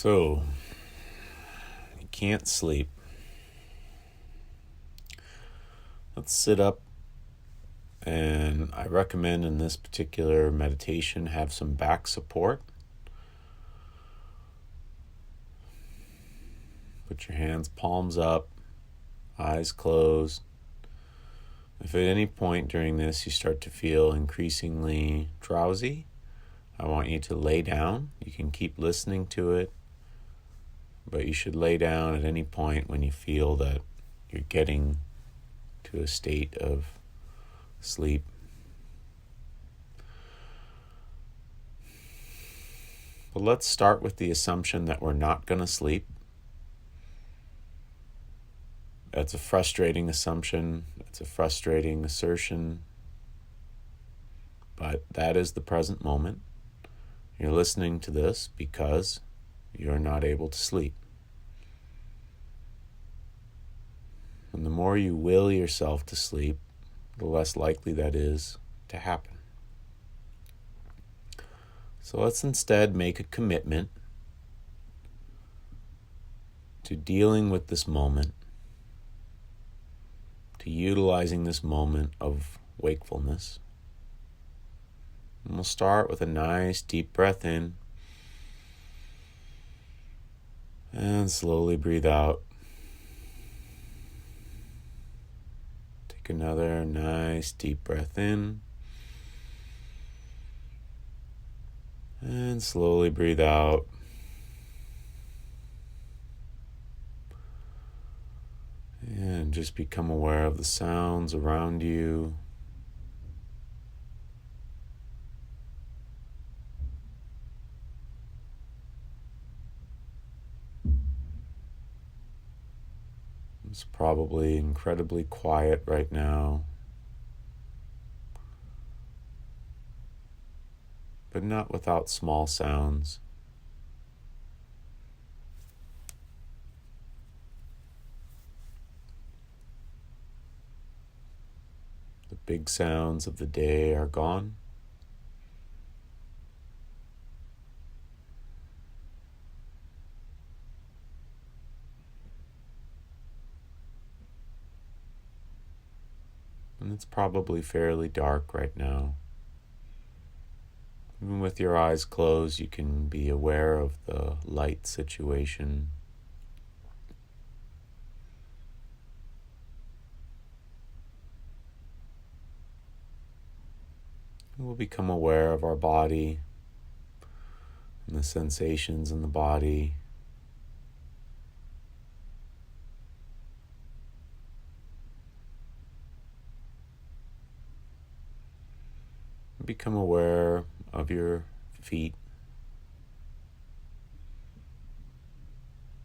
So, you can't sleep. Let's sit up, and I recommend in this particular meditation have some back support. Put your hands palms up, eyes closed. If at any point during this you start to feel increasingly drowsy, I want you to lay down. You can keep listening to it, but you should lay down at any point when you feel that you're getting to a state of sleep. But let's start with the assumption that we're not going to sleep. That's a frustrating assumption. It's a frustrating assertion. But that is the present moment. You're listening to this because you're not able to sleep. And the more you will yourself to sleep, the less likely that is to happen. So let's instead make a commitment to dealing with this moment, to utilizing this moment of wakefulness. And we'll start with a nice deep breath in and slowly breathe out. Take another nice deep breath in and slowly breathe out. And just become aware of the sounds around you. It's probably incredibly quiet right now, but not without small sounds. The big sounds of the day are gone. And it's probably fairly dark right now. Even with your eyes closed, you can be aware of the light situation. And we'll become aware of our body and the sensations in the body. Become aware of your feet.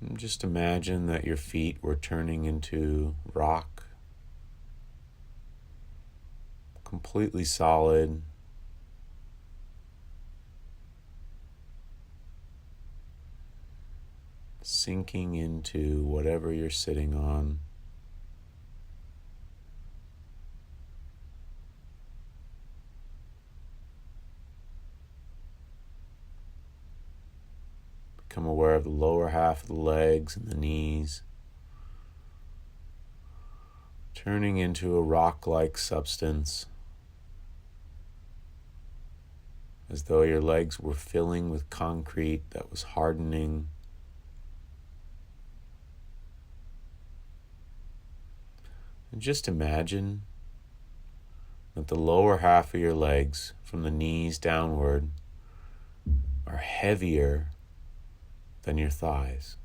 And just imagine that your feet were turning into rock, completely solid, sinking into whatever you're sitting on. Become aware of the lower half of the legs and the knees, turning into a rock-like substance, as though your legs were filling with concrete that was hardening. And just imagine that the lower half of your legs, from the knees downward, are heavier than your thighs.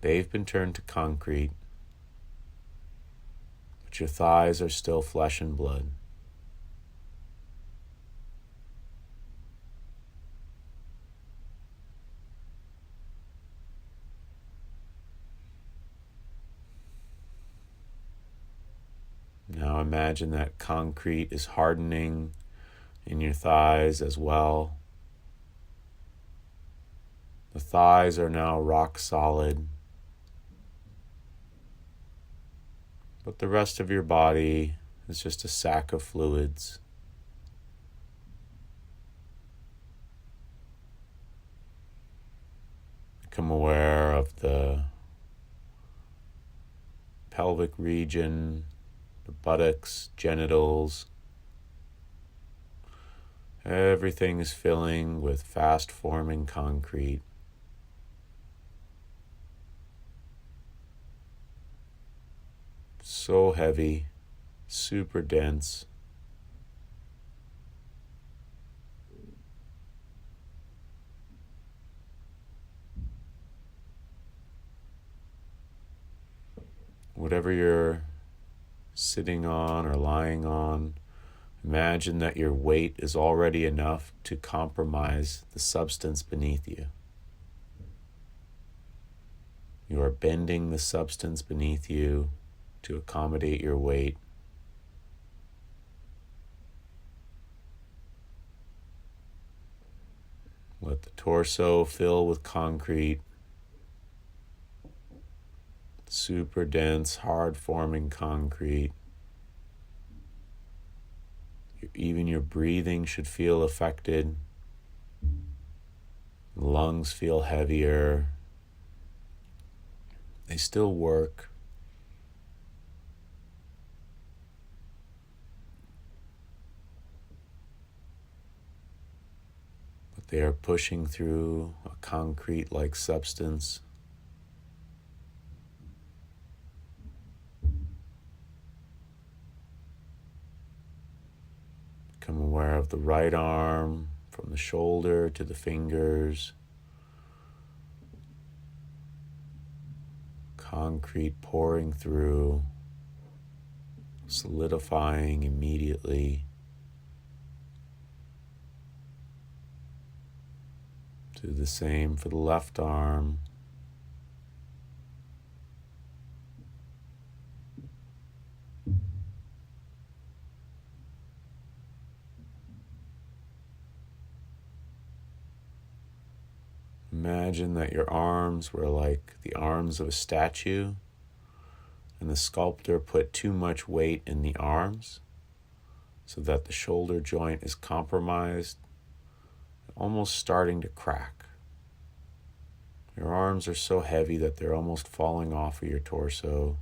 They've been turned to concrete, but your thighs are still flesh and blood. Now imagine that concrete is hardening in your thighs as well. The thighs are now rock solid, but the rest of your body is just a sack of fluids. Become aware of the pelvic region, the buttocks, genitals. Everything is filling with fast-forming concrete. So heavy, super dense. Whatever you're sitting on or lying on, imagine that your weight is already enough to compromise the substance beneath you. You are bending the substance beneath you to accommodate your weight. Let the torso fill with concrete. Super dense, hard-forming concrete. Even your breathing should feel affected. Lungs feel heavier. They still work. But they are pushing through a concrete-like substance. Become aware of the right arm, from the shoulder to the fingers. Concrete pouring through, solidifying immediately. Do the same for the left arm. Imagine that your arms were like the arms of a statue, and the sculptor put too much weight in the arms so that the shoulder joint is compromised, almost starting to crack. Your arms are so heavy that they're almost falling off of your torso.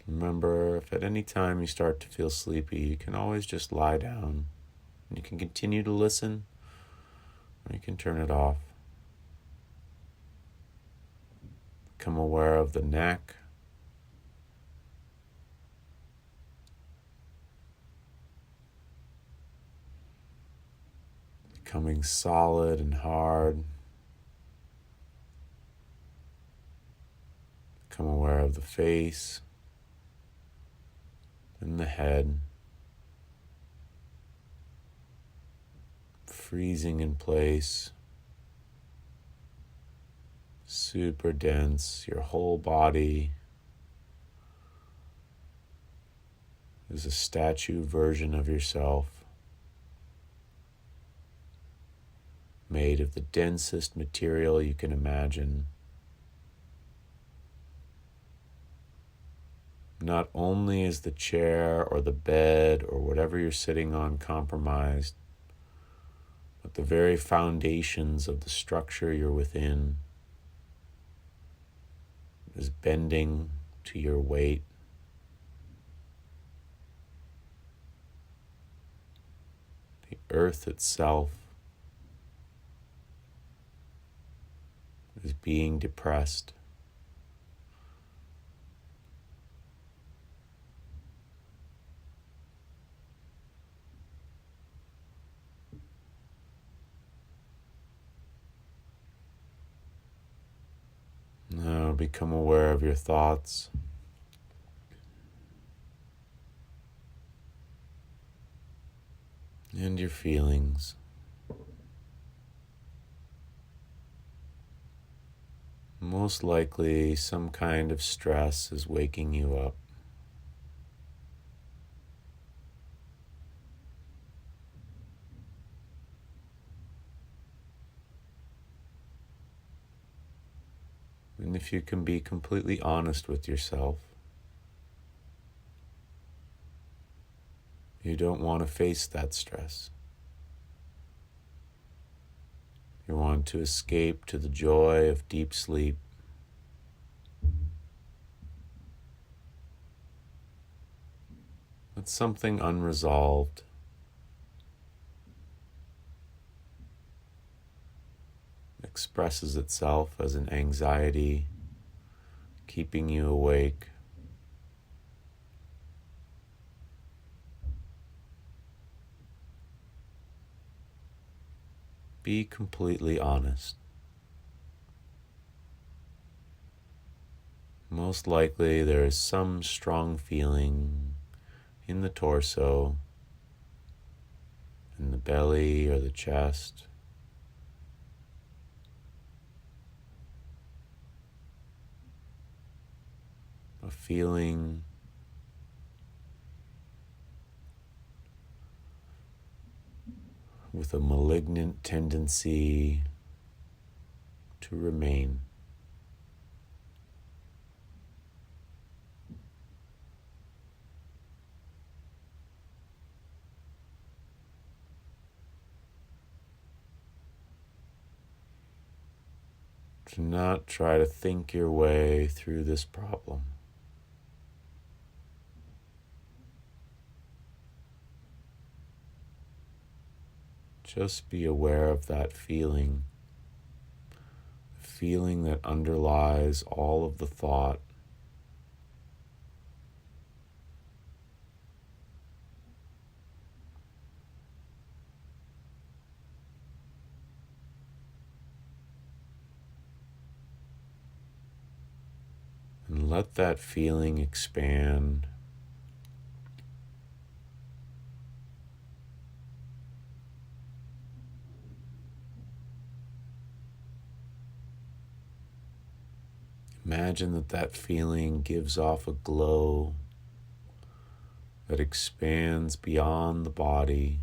Remember, if at any time you start to feel sleepy, you can always just lie down. And you can continue to listen, or you can turn it off. Become aware of the neck. Becoming solid and hard. Become aware of the face and the head. Freezing in place. Super dense. Your whole body is a statue version of yourself, made of the densest material you can imagine. Not only is the chair or the bed or whatever you're sitting on compromised, but the very foundations of the structure you're within is bending to your weight. The earth itself is being depressed. Now become aware of your thoughts. And your feelings. Most likely, some kind of stress is waking you up. And if you can be completely honest with yourself, You don't want to face that stress. You want to escape to the joy of deep sleep. But something unresolved expresses itself as an anxiety, keeping you awake. Be completely honest. Most likely there is some strong feeling in the torso, in the belly or the chest. A feeling with a malignant tendency to remain. Do not try to think your way through this problem. Just be aware of that feeling, the feeling that underlies all of the thought. And let that feeling expand. Imagine that feeling gives off a glow that expands beyond the body.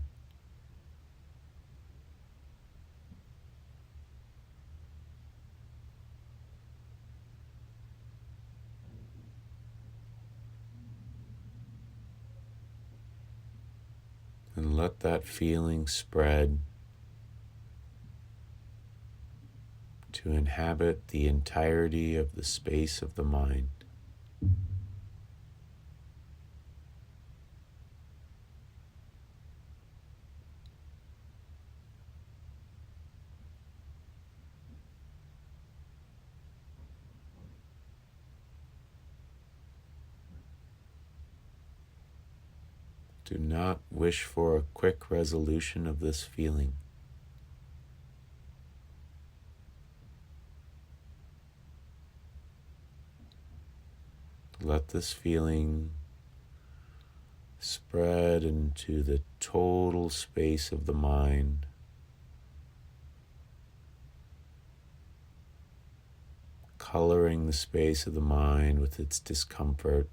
And let that feeling spread to inhabit the entirety of the space of the mind. Do not wish for a quick resolution of this feeling. Let this feeling spread into the total space of the mind, coloring the space of the mind with its discomfort.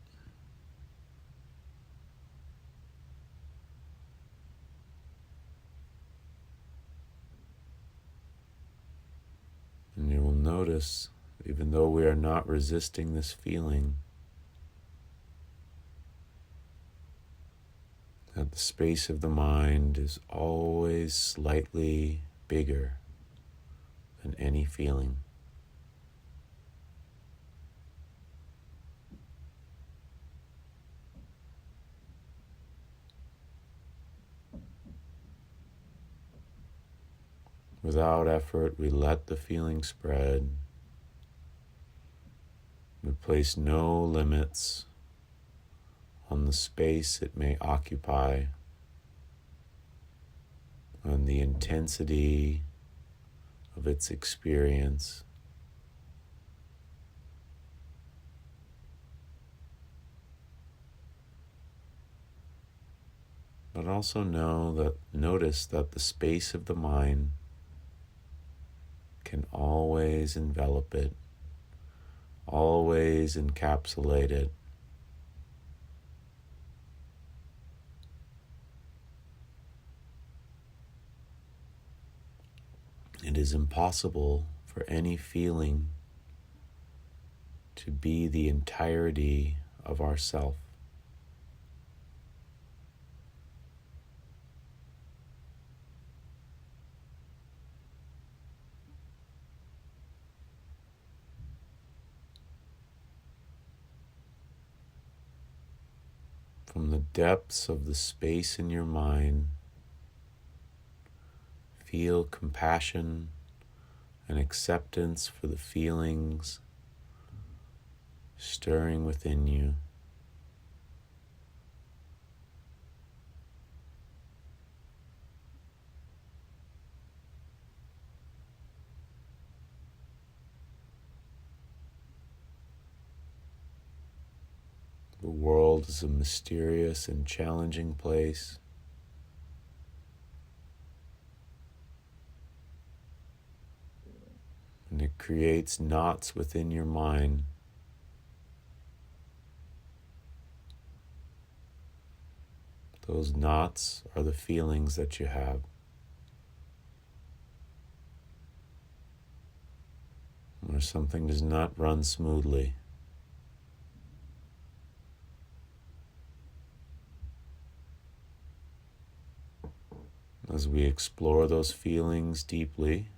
And you will notice, even though we are not resisting this feeling, that the space of the mind is always slightly bigger than any feeling. Without effort, we let the feeling spread. We place no limits on the space it may occupy, on the intensity of its experience. But also notice that the space of the mind can always envelop it, always encapsulate it. It is impossible for any feeling to be the entirety of ourself. From the depths of the space in your mind, feel compassion and acceptance for the feelings stirring within you. The world is a mysterious and challenging place. And it creates knots within your mind. Those knots are the feelings that you have. Where something does not run smoothly. As we explore those feelings deeply,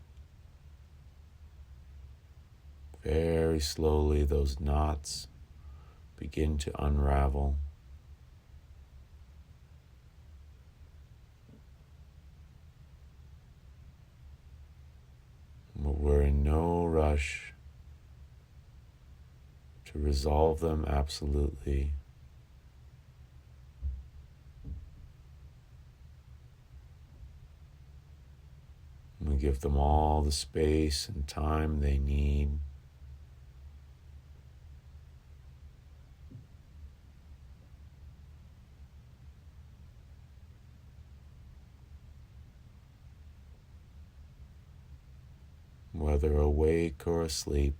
very slowly those knots begin to unravel. But we're in no rush to resolve them absolutely. We give them all the space and time they need. Whether awake or asleep,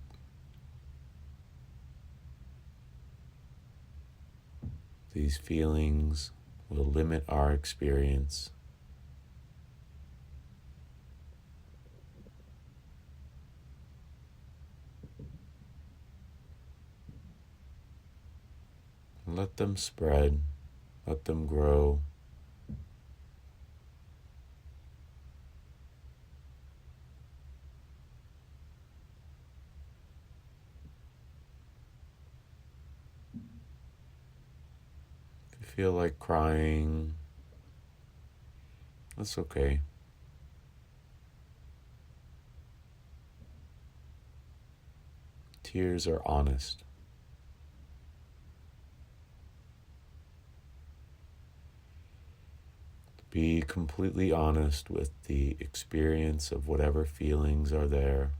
these feelings will limit our experience. Let them spread, let them grow. If you feel like crying, that's okay. Tears are honest. Be completely honest with the experience of whatever feelings are there.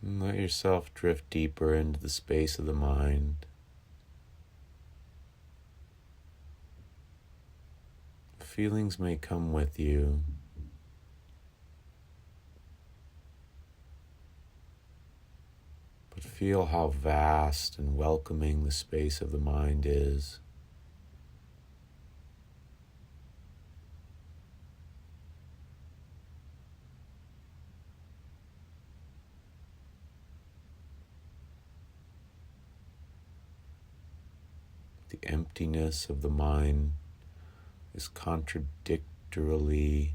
And let yourself drift deeper into the space of the mind. Feelings may come with you, but feel how vast and welcoming the space of the mind is. The emptiness of the mind is contradictorily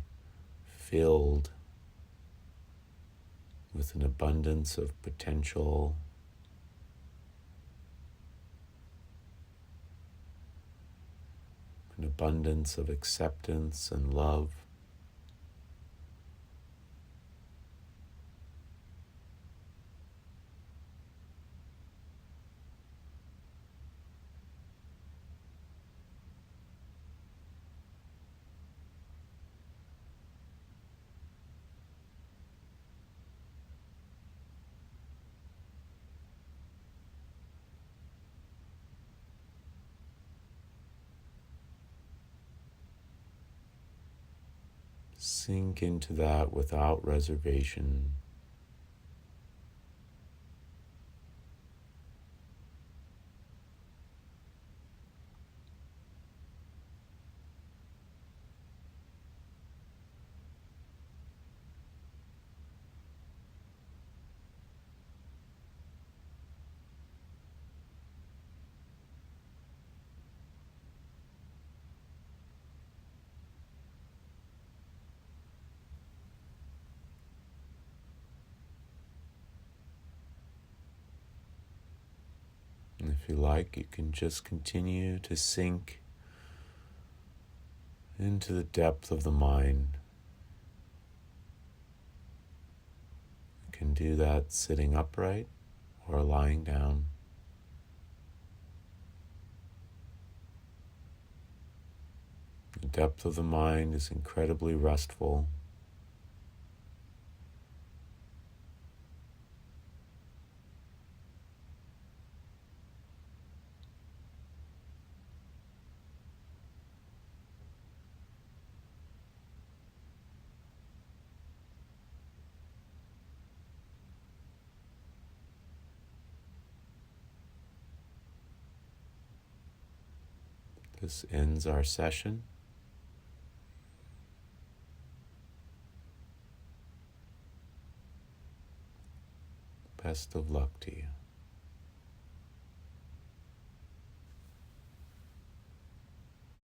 filled with an abundance of potential, an abundance of acceptance and love. Sink into that without reservation. If you like, you can just continue to sink into the depth of the mind. You can do that sitting upright or lying down. The depth of the mind is incredibly restful. This ends our session. Best of luck to you.